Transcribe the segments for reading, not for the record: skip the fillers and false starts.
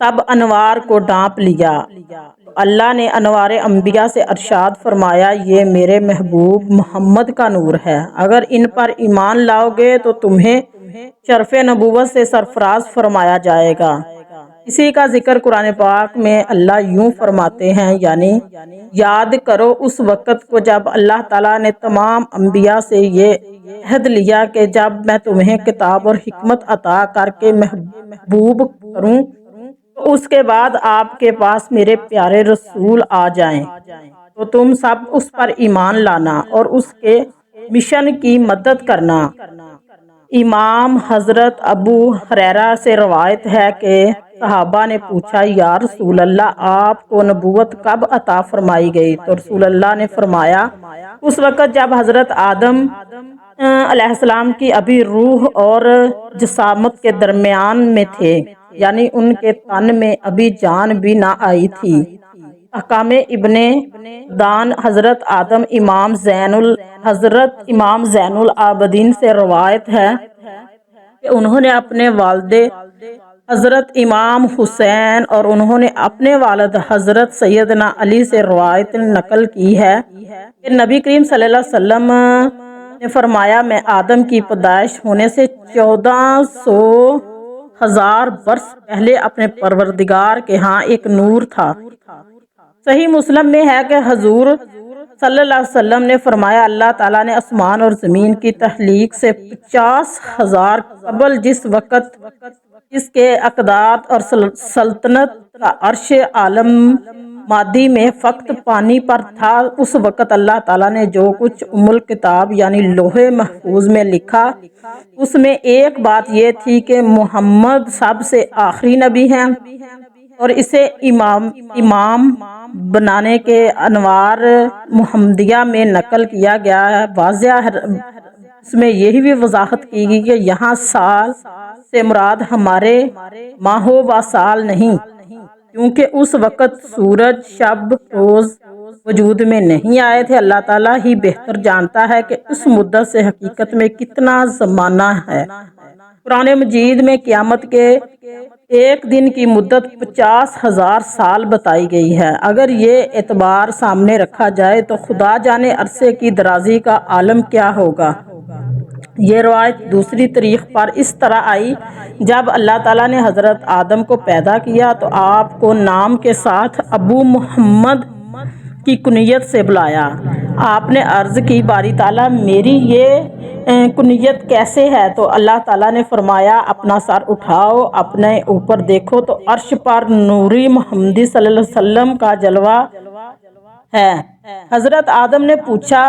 سب انوار کو ڈھانپ لیا۔ اللہ نے انوار انبیاء سے ارشاد فرمایا، یہ میرے محبوب محمد کا نور ہے، اگر ان پر ایمان لاؤ گے تو تمہیں شرف نبوت سے سرفراز فرمایا جائے گا۔ اسی کا ذکر قرآن پاک میں اللہ یوں فرماتے ہیں، یعنی یاد کرو اس وقت کو جب اللہ تعالیٰ نے تمام انبیاء سے یہ عہد لیا کہ جب میں تمہیں کتاب اور حکمت عطا کر کے محبوب کروں تو اس کے بعد آپ کے پاس میرے پیارے رسول آ جائیں تو تم سب اس پر ایمان لانا اور اس کے مشن کی مدد کرنا۔ امام حضرت ابو ہریرہ سے روایت ہے کہ صحابہ نے پوچھا، یا رسول اللہ، آپ کو نبوت کب عطا فرمائی گئی؟ تو رسول اللہ نے فرمایا، اس وقت جب حضرت آدم علیہ السلام کی ابھی روح اور جسامت کے درمیان میں تھے، یعنی ان کے تن میں ابھی جان بھی نہ آئی تھی۔ احکام ابن دان حضرت آدم حضرت امام زین العابدین سے روایت ہے کہ انہوں نے اپنے والد حضرت امام حسین اور انہوں نے اپنے والد حضرت سیدنا علی سے روایت نقل کی ہے کہ نبی کریم صلی اللہ علیہ وسلم نے فرمایا، میں آدم کی پیدائش ہونے سے 1400,000 برس پہلے اپنے پروردگار کے ہاں ایک نور تھا۔ صحیح مسلم میں ہے کہ حضور صلی اللہ علیہ وسلم نے فرمایا، اللہ تعالیٰ نے آسمان اور زمین کی تخلیق سے 50,000 قبل جس وقت اس کے اقدار اور سلطنت کا عرش عالم مادی میں فقط پانی پر تھا، اس وقت اللہ تعالیٰ نے جو کچھ ام الکتاب یعنی لوح محفوظ میں لکھا، اس میں ایک بات یہ تھی کہ محمد سب سے آخری نبی ہیں اور اسے امام بنانے کے انوار محمدیہ میں نقل کیا گیا ہے۔ واضح اس میں یہی بھی وضاحت کی گئی کہ یہاں سال سے مراد ہمارے ماہوں و سال نہیں، کیونکہ اس وقت سورج شب روز وجود میں نہیں آئے تھے۔ اللہ تعالیٰ ہی بہتر جانتا ہے کہ اس مدت سے حقیقت میں کتنا زمانہ ہے۔ قرآن مجید میں قیامت کے ایک دن کی مدت 50,000 سال بتائی گئی ہے۔ اگر یہ اعتبار سامنے رکھا جائے تو خدا جانے عرصے کی درازی کا عالم کیا ہوگا۔ یہ روایت دوسری تاریخ پر اس طرح آئی، جب اللہ تعالیٰ نے حضرت آدم کو پیدا کیا تو آپ کو نام کے ساتھ ابو محمد کی کنیت سے بلایا۔ آپ نے عرض کی، باری تعالیٰ میری یہ کنیت کیسے ہے؟ تو اللہ تعالیٰ نے فرمایا، اپنا سر اٹھاؤ، اپنے اوپر دیکھو تو عرش پر نوری محمدی صلی اللہ علیہ وسلم کا جلوہ ہے۔ حضرت آدم نے پوچھا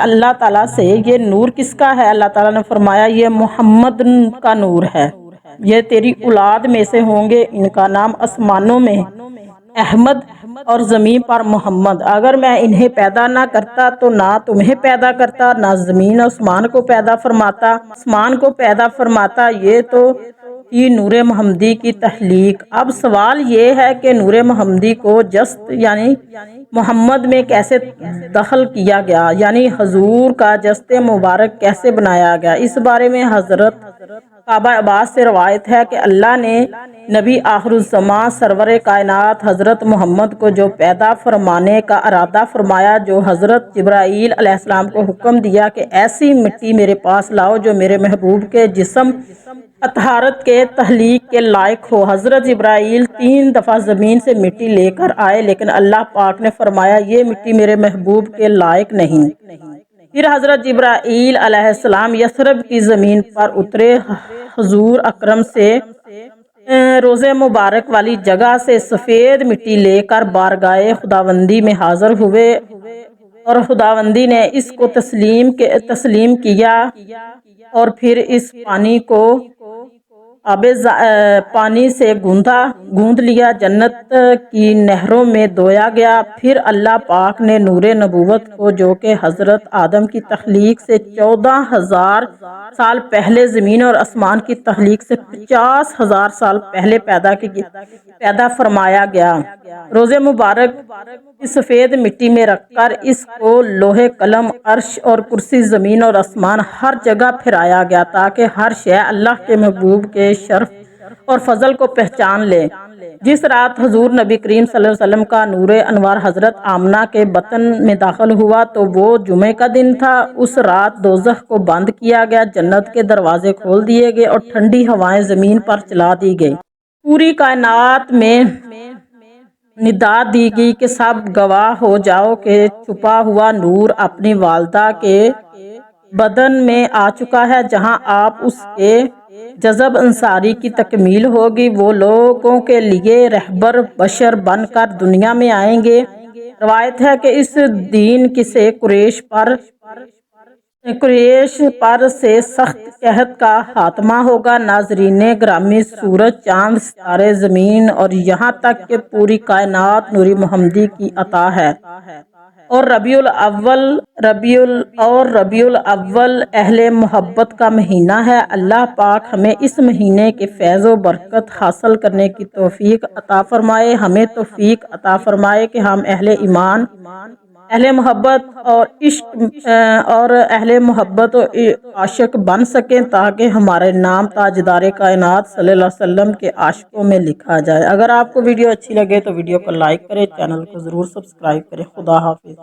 اللہ تعالیٰ سے، یہ نور کس کا ہے؟ اللہ تعالیٰ نے فرمایا، یہ محمد کا نور ہے، یہ تیری اولاد میں سے ہوں گے، ان کا نام آسمانوں میں احمد اور زمین پر محمد۔ اگر میں انہیں پیدا نہ کرتا تو نہ تمہیں پیدا کرتا، نہ زمین آسمان کو پیدا فرماتا، آسمان کو پیدا فرماتا۔ یہ تو ہی نور محمدی کی تخلیق۔ اب سوال یہ ہے کہ نور محمدی کو جسد یعنی محمد میں کیسے دخل کیا گیا، یعنی حضور کا جسد مبارک کیسے بنایا گیا؟ اس بارے میں حضرت کعبہ عباس سے روایت ہے کہ اللہ نے نبی آخر الزمان سرور کائنات حضرت محمد کو جو پیدا فرمانے کا ارادہ فرمایا، جو حضرت جبرائیل علیہ السلام کو حکم دیا کہ ایسی مٹی میرے پاس لاؤ جو میرے محبوب کے جسم طہارت کے تخلیق کے لائق ہو۔ حضرت جبرائیل 3 دفعہ زمین سے مٹی لے کر آئے، لیکن اللہ پاک نے فرمایا یہ مٹی میرے محبوب کے لائق نہیں۔ پھر حضرت جبرائیل علیہ السلام یثرب کی زمین پر اترے، حضور اکرم سے روزے مبارک والی جگہ سے سفید مٹی لے کر بارگاہ خداوندی میں حاضر ہوئے اور خداوندی نے اس کو تسلیم کیا اور پھر اس پانی کو پانی سے گوندھ لیا، جنت کی نہروں میں دھویا گیا۔ پھر اللہ پاک نے نور نبوت کو جو کہ حضرت آدم کی تخلیق سے 14,000 سال پہلے زمین اور آسمان کی تخلیق سے 50,000 سال پہلے پیدا فرمایا گیا، روزے مبارک کی سفید مٹی میں رکھ کر اس کو لوح قلم عرش اور کرسی زمین اور آسمان ہر جگہ پھیرایا گیا تاکہ ہر شے اللہ کے محبوب کے شرف اور فضل کو پہچان لیں۔ جس رات حضور نبی کریم صلی اللہ علیہ وسلم کا نور انوار حضرت آمنہ کے بطن میں داخل ہوا تو وہ جمعے کا دن تھا۔ اس رات دوزخ کو بند کیا گیا، جنت کے دروازے کھول دیے گئے اور ٹھنڈی ہوائیں زمین پر چلا دی گئی۔ پوری کائنات میں ندا دی گئی کہ سب گواہ ہو جاؤ کہ چھپا ہوا نور اپنی والدہ کے بدن میں آ چکا ہے، جہاں آپ اس کے جذب انصاری کی تکمیل ہوگی۔ وہ لوگوں کے لیے رہبر بشر بن کر دنیا میں آئیں گے۔ روایت ہے کہ اس دن سے قریش پر سے سخت قحط کا خاتمہ ہوگا۔ ناظرین گرامی، سورج، چاند، ستارے، زمین اور یہاں تک کہ پوری کائنات نور محمدی کی عطا ہے۔ اور ربیع الاول اہل محبت کا مہینہ ہے۔ اللہ پاک ہمیں اس مہینے کے فیض و برکت حاصل کرنے کی توفیق عطا فرمائے۔ ہمیں توفیق عطا فرمائے کہ ہم اہل ایمان، اہل محبت اور عاشق بن سکیں، تاکہ ہمارے نام تاجدار کائنات صلی اللہ علیہ وسلم کے عاشقوں میں لکھا جائے۔ اگر آپ کو ویڈیو اچھی لگے تو ویڈیو کو لائک کریں، چینل کو ضرور سبسکرائب کریں۔ خدا حافظ۔